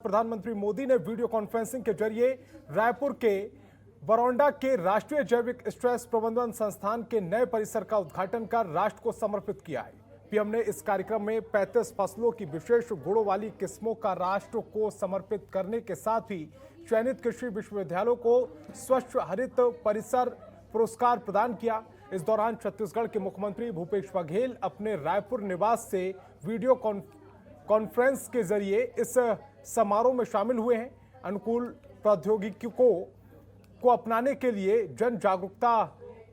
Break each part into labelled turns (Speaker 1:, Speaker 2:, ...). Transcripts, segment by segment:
Speaker 1: प्रधानमंत्री मोदी ने video conferencing के जरिए रायपुर के बरौंडा के राष्ट्रीय जैविक स्ट्रेस प्रबंधन संस्थान के नए परिसर का उद्घाटन कर राष्ट्र को समर्पित किया है। पीएम ने इस कार्यक्रम में 35 फसलों की विशेष गुणों वाली किस्मों का राष्ट्र को समर्पित करने के साथ ही चयनित कृषि विश्वविद्यालयों को स्वच्छ हरित परिसर पुरस्कार प्रदान किया। इस दौरान छत्तीसगढ़ के मुख्यमंत्री भूपेश बघेल अपने रायपुर निवास से वीडियो कॉन्फ्रेंस के जरिए इस समारोह में शामिल हुए हैं। अनुकूल प्रौद्योगिकियों को अपनाने के लिए जन जागरूकता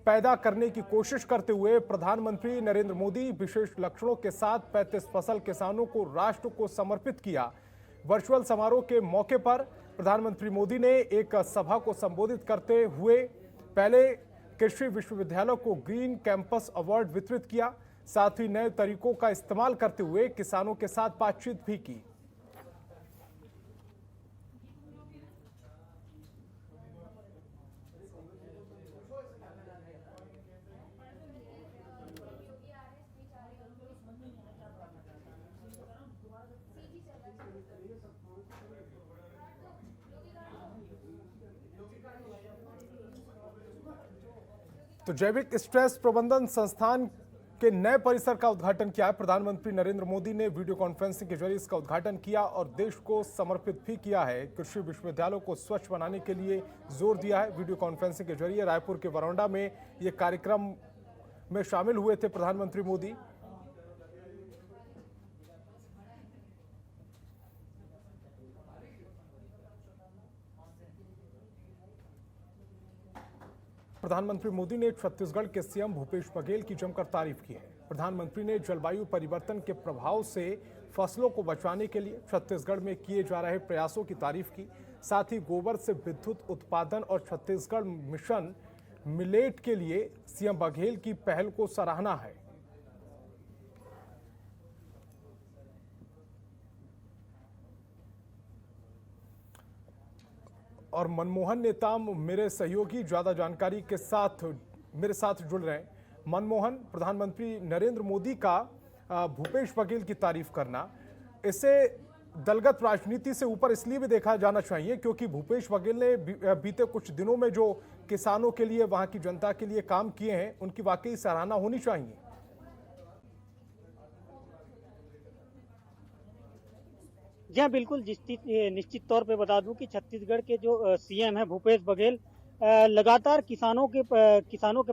Speaker 1: पैदा करने की कोशिश करते हुए प्रधानमंत्री नरेंद्र मोदी विशेष लक्षणों के साथ 35 फसल किसानों को राष्ट्र को समर्पित किया। वर्चुअल समारोह के मौके पर प्रधानमंत्री मोदी ने एक सभा को संबोधित करते हुए पहले कृषि विश्वविद्यालय को ग्रीन कैंपस अवार्ड वितरित किया। साथ ही नए तरीकों का इस्तेमाल करते हुए किसानों के साथ बातचीत भी की। तो जैविक स्ट्रेस प्रबंधन संस्थान के नए परिसर का उद्घाटन किया है। प्रधानमंत्री नरेंद्र मोदी ने वीडियो कॉन्फ्रेंसिंग के जरिए इसका उद्घाटन किया और देश को समर्पित भी किया है। कृषि विश्वविद्यालयों को स्वच्छ बनाने के लिए जोर दिया है। वीडियो कॉन्फ्रेंसिंग के जरिए रायपुर के बरौंडा में ये कार्यक्रम में शामिल हुए थे प्रधानमंत्री मोदी। प्रधानमंत्री मोदी ने छत्तीसगढ़ के सीएम भूपेश बघेल की जमकर तारीफ की है। प्रधानमंत्री ने जलवायु परिवर्तन के प्रभाव से फसलों को बचाने के लिए छत्तीसगढ़ में किए जा रहे प्रयासों की तारीफ की। साथ ही गोबर से विद्युत उत्पादन और छत्तीसगढ़ मिशन मिलेट के लिए सीएम बघेल की पहल को सराहना है। और मनमोहन नेताम मेरे सहयोगी ज्यादा जानकारी के साथ मेरे साथ जुड़ रहे हैं। मनमोहन, प्रधानमंत्री नरेंद्र मोदी का भूपेश बघेल की तारीफ करना, इसे दलगत राजनीति से ऊपर इसलिए भी देखा जाना चाहिए क्योंकि भूपेश बघेल ने बीते कुछ दिनों में जो किसानों के लिए, वहां की जनता के लिए काम किए हैं, उनकी वाकई सराहना होनी चाहिए।
Speaker 2: जी हाँ, बिल्कुल निश्चित तौर पे बता दूं कि छत्तीसगढ़ के जो सीएम है भूपेश बघेल लगातार किसानों के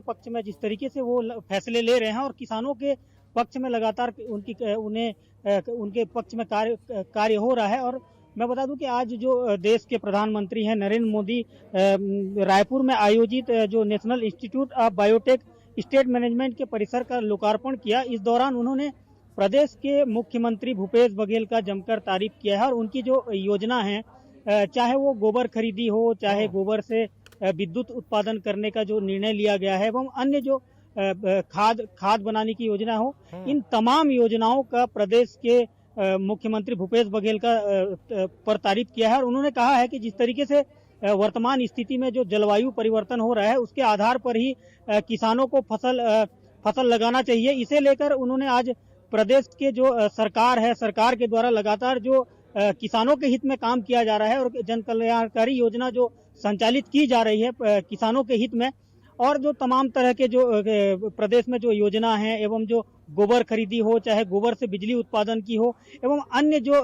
Speaker 2: पक्ष में जिस तरीके से वो फैसले ले रहे हैं और किसानों के पक्ष में लगातार उनके पक्ष में कार्य हो रहा है। और मैं बता दूं कि आज जो देश के प्रधानमंत्री हैं नरेंद्र मोदी रायपुर में आयोजित जो national institute of biotech state management के परिसर का लोकार्पण किया। इस दौरान उन्होंने प्रदेश के मुख्यमंत्री भूपेश बघेल का जमकर तारीफ किया है और उनकी जो योजना है, चाहे वो गोबर खरीदी हो, चाहे गोबर से विद्युत उत्पादन करने का जो निर्णय लिया गया है, एवं अन्य जो खाद बनाने की योजना हो, इन तमाम योजनाओं का प्रदेश के मुख्यमंत्री भूपेश बघेल का पर तारीफ किया है। और उन्होंने कहा है कि जिस तरीके से वर्तमान स्थिति में जो जलवायु परिवर्तन हो रहा है, उसके आधार पर ही किसानों को फसल लगाना चाहिए। इसे लेकर उन्होंने आज प्रदेश के जो सरकार है, सरकार के द्वारा लगातार जो किसानों के हित में काम किया जा रहा है और जन कल्याणकारी योजना जो संचालित की जा रही है किसानों के हित में, और जो तमाम तरह के जो प्रदेश में जो योजना है, एवं जो गोबर खरीदी हो, चाहे गोबर से बिजली उत्पादन की हो, एवं अन्य जो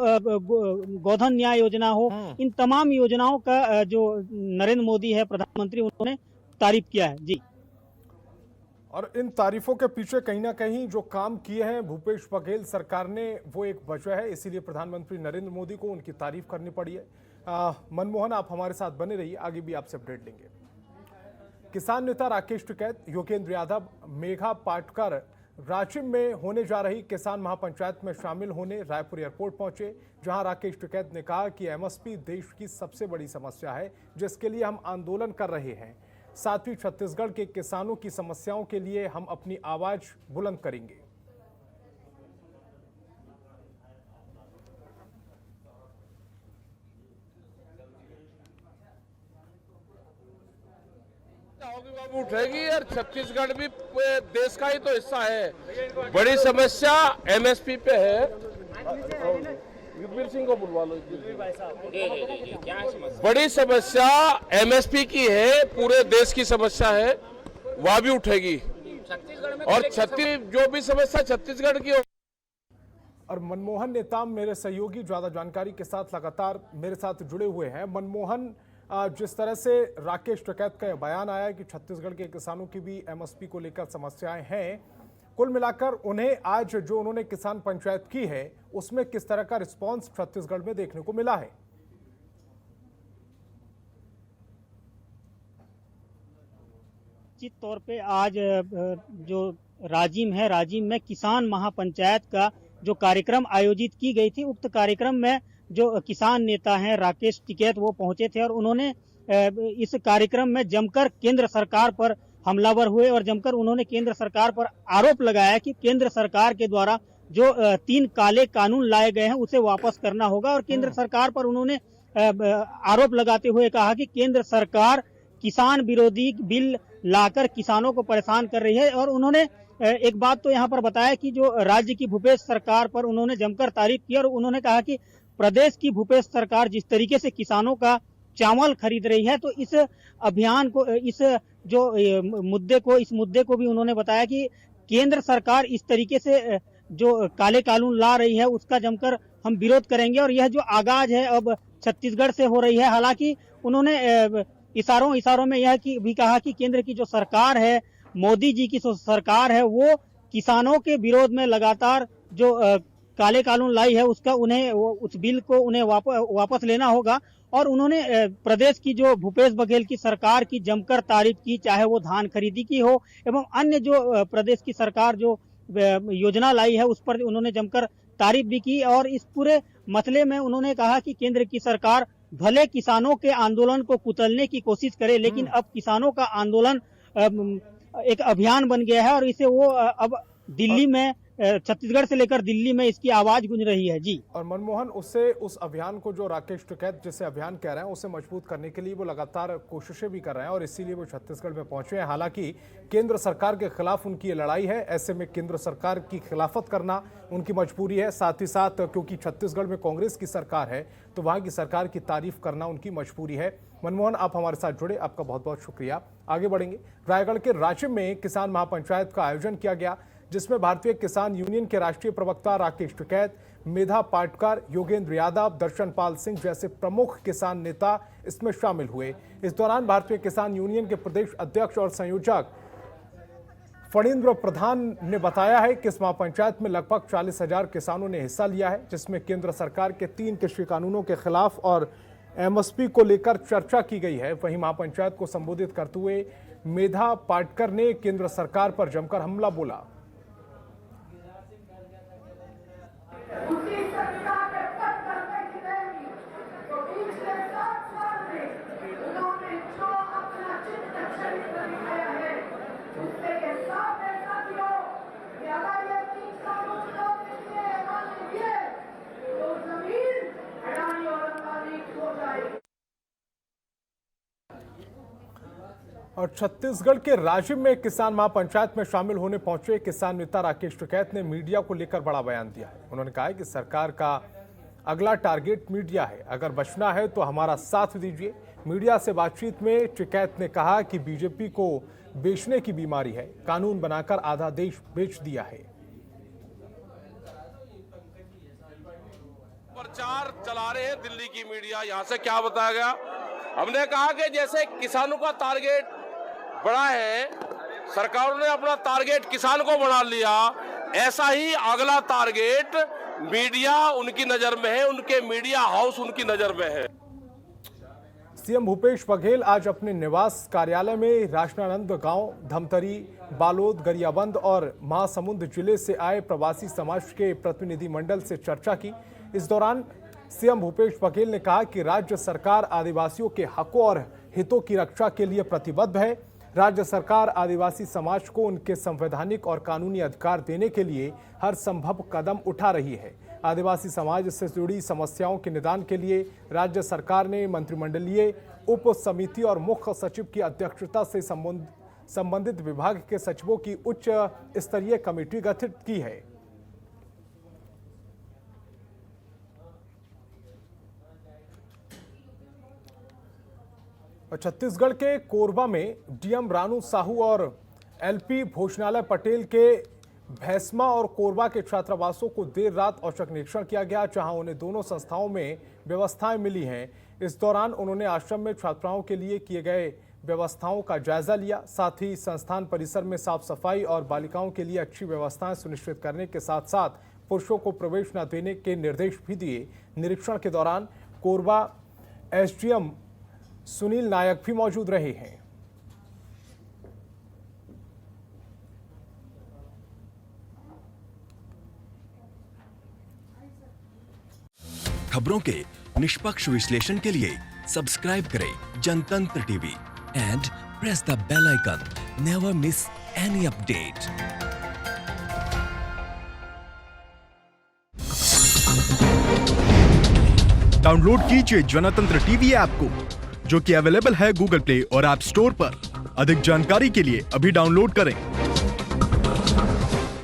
Speaker 2: गोधन न्याय योजना हो, इन तमाम योजनाओं का जो नरेंद्र मोदी है प्रधानमंत्री, उन्होंने तारीफ किया है। जी,
Speaker 1: और इन तारीफों के पीछे कहीं ना कहीं जो काम किए हैं भूपेश बघेल सरकार ने, वो एक वजह है। इसीलिए प्रधानमंत्री नरेंद्र मोदी को उनकी तारीफ करनी पड़ी है। मनमोहन, आप हमारे साथ बने रहिए, आगे भी आपसे अपडेट लेंगे। किसान नेता राकेश टिकैत, योगेंद्र यादव, मेघा पाटकर रांची में होने जा रही किसान महापंचायत में शामिल होने रायपुर एयरपोर्ट पहुंचे, जहां राकेश टिकैत ने कहा कि एमएसपी देश की सबसे बड़ी समस्या है, जिसके लिए हम आंदोलन कर रहे हैं। साथ ही छत्तीसगढ़ के किसानों की समस्याओं के लिए हम अपनी आवाज बुलंद करेंगे।
Speaker 3: उठेगी और छत्तीसगढ़ भी देश का ही तो हिस्सा है। बड़ी समस्या एमएसपी पे है। युगवीर सिंह को बुलवा लो। बड़ी समस्या एमएसपी की है, पूरे देश की समस्या है, वह भी उठेगी। और जो भी समस्या छत्तीसगढ़ की हो।
Speaker 1: और मनमोहन नेताम मेरे सहयोगी ज्यादा जानकारी के साथ लगातार मेरे साथ जुड़े हुए हैं। मनमोहन, जिस तरह से राकेश टिकैत का बयान आया कि छत्तीसगढ़ के किसानों की भी एमएसपी को लेकर समस्याएं हैं, कुल मिलाकर उन्हें आज जो उन्होंने किसान पंचायत की है उसमें किस तरह का रिस्पांस छत्तीसगढ़ में देखने को मिला है?
Speaker 2: निश्चित तौर पे आज जो राजिम में किसान महापंचायत का जो कार्यक्रम आयोजित की गई थी, उक्त कार्यक्रम में जो किसान नेता हैं राकेश टिकैत वो पहुंचे थे और उन्होंने इस कार्यक्रम में जमकर केंद्र सरकार पर हमलावर हुए और जमकर उन्होंने केंद्र सरकार पर आरोप लगाया कि केंद्र सरकार के द्वारा जो 3 काले कानून लाए गए हैं उसे वापस करना होगा। और केंद्र सरकार पर उन्होंने आरोप लगाते हुए कहा कि केंद्र सरकार किसान विरोधी बिल लाकर किसानों को परेशान कर रही है। और उन्होंने एक बात तो यहाँ पर बताया कि जो राज्य की भूपेश सरकार पर उन्होंने जमकर तारीफ की और उन्होंने कहा कि प्रदेश की भूपेश सरकार जिस तरीके से किसानों का चावल खरीद रही है, तो इस अभियान को, इस मुद्दे को भी उन्होंने बताया कि केंद्र सरकार इस तरीके से जो काले कानून ला रही है उसका जमकर हम विरोध करेंगे। और यह जो आगाज है अब छत्तीसगढ़ से हो रही है। हालांकि उन्होंने इशारों में यह भी कहा कि केंद्र की जो सरकार है, मोदी जी की जो सरकार है, वो किसानों के विरोध में लगातार जो काले कानून लाई है उसका उस बिल को उन्हें वापस लेना होगा। और उन्होंने प्रदेश की जो भूपेश बघेल की सरकार की जमकर तारीफ की, चाहे वो धान खरीदी की हो एवं अन्य जो प्रदेश की सरकार जो योजना लाई है उस पर उन्होंने जमकर तारीफ भी की। और इस पूरे मसले में उन्होंने कहा कि केंद्र की सरकार भले किसानों के आंदोलन को कुचलने की कोशिश करे, लेकिन अब किसानों का आंदोलन एक अभियान बन गया है और इसे वो अब दिल्ली में, छत्तीसगढ़ से लेकर दिल्ली में इसकी आवाज गूंज रही है। जी।
Speaker 1: और मनमोहन, उस अभियान को जो राकेश टिकैत जिसे अभियान कह रहे हैं उसे मजबूत करने के लिए वो लगातार कोशिशें भी कर रहे हैं और इसीलिए वो छत्तीसगढ़ में पहुंचे हैं। हालांकि केंद्र सरकार के खिलाफ उनकी ये लड़ाई है, ऐसे में केंद्र सरकार की खिलाफत करना उनकी मजबूरी है। साथ ही साथ क्योंकि छत्तीसगढ़ में कांग्रेस की सरकार है तो वहां की सरकार की तारीफ करना उनकी मजबूरी है। मनमोहन, आप हमारे साथ जुड़े, आपका बहुत बहुत शुक्रिया। आगे बढ़ेंगे। रायगढ़ के राजिम में किसान महापंचायत का आयोजन किया गया, जिसमें भारतीय किसान यूनियन के राष्ट्रीय प्रवक्ता राकेश टिकैत, मेधा पाटकर, योगेंद्र यादव, दर्शनपाल सिंह जैसे प्रमुख किसान नेता इसमें शामिल हुए। इस दौरान भारतीय किसान यूनियन के प्रदेश अध्यक्ष और संयोजक फणींद्र प्रधान ने बताया है कि इस महापंचायत में लगभग 40,000 किसानों ने हिस्सा लिया है, जिसमें केंद्र सरकार के 3 कृषि कानूनों के खिलाफ और एमएसपी को लेकर चर्चा की गई है। वहीं महापंचायत को संबोधित करते हुए मेधा पाटकर ने केंद्र सरकार पर जमकर हमला बोला। और छत्तीसगढ़ के राजिम में किसान महापंचायत में शामिल होने पहुंचे किसान नेता राकेश टिकैत ने मीडिया को लेकर बड़ा बयान दिया है। उन्होंने कहा है कि सरकार का अगला टारगेट मीडिया है, अगर बचना है तो हमारा साथ दीजिए। मीडिया से बातचीत में टिकैत ने कहा कि बीजेपी को बेचने की बीमारी है, कानून बनाकर आधा देश बेच दिया है।
Speaker 3: प्रचार चला रहे हैं दिल्ली की मीडिया, यहां से क्या बताया गया? हमने कहा कि जैसे किसानों का टारगेट बड़ा है, सरकार ने अपना टारगेट किसान को बना लिया, ऐसा ही अगला टारगेट मीडिया उनकी नजर में है, उनके मीडिया हाउस उनकी नजर में है।
Speaker 1: सीएम भूपेश बघेल आज अपने निवास कार्यालय में राजनांदगांव गांव, धमतरी, बालोद, गरियाबंद और महासमुंद जिले से आए प्रवासी समाज के प्रतिनिधिमंडल से चर्चा की। इस दौरान सीएम भूपेश बघेल ने कहा कि राज्य सरकार आदिवासियों के हकों और हितों की रक्षा के लिए प्रतिबद्ध है। राज्य सरकार आदिवासी समाज को उनके संवैधानिक और कानूनी अधिकार देने के लिए हर संभव कदम उठा रही है। आदिवासी समाज से जुड़ी समस्याओं के निदान के लिए राज्य सरकार ने मंत्रिमंडलीय उप समिति और मुख्य सचिव की अध्यक्षता से संबंधित विभाग के सचिवों की उच्च स्तरीय कमेटी गठित की है। और छत्तीसगढ़ के कोरबा में डीएम रानू साहू और एलपी भोजनालय पटेल के भैसमा और कोरबा के छात्रावासों को देर रात औचक निरीक्षण किया गया, जहां उन्हें दोनों संस्थाओं में व्यवस्थाएं मिली हैं। इस दौरान उन्होंने आश्रम में छात्राओं के लिए किए गए व्यवस्थाओं का जायजा लिया। साथ ही संस्थान परिसर में साफ सफाई और बालिकाओं के लिए अच्छी व्यवस्थाएं सुनिश्चित करने के साथ साथ पुरुषों को प्रवेश न देने के निर्देश भी दिए। निरीक्षण के दौरान कोरबा एसडीएम सुनील नायक भी मौजूद रहे हैं।
Speaker 4: खबरों के निष्पक्ष विश्लेषण के लिए सब्सक्राइब करें Janatantra TV and press the bell icon. Never miss any update.
Speaker 5: Download कीजिए जनतंत्र टीवी ऐप को, जो कि अवेलेबल है गूगल प्ले और ऐप स्टोर पर। अधिक जानकारी के लिए अभी डाउनलोड करें।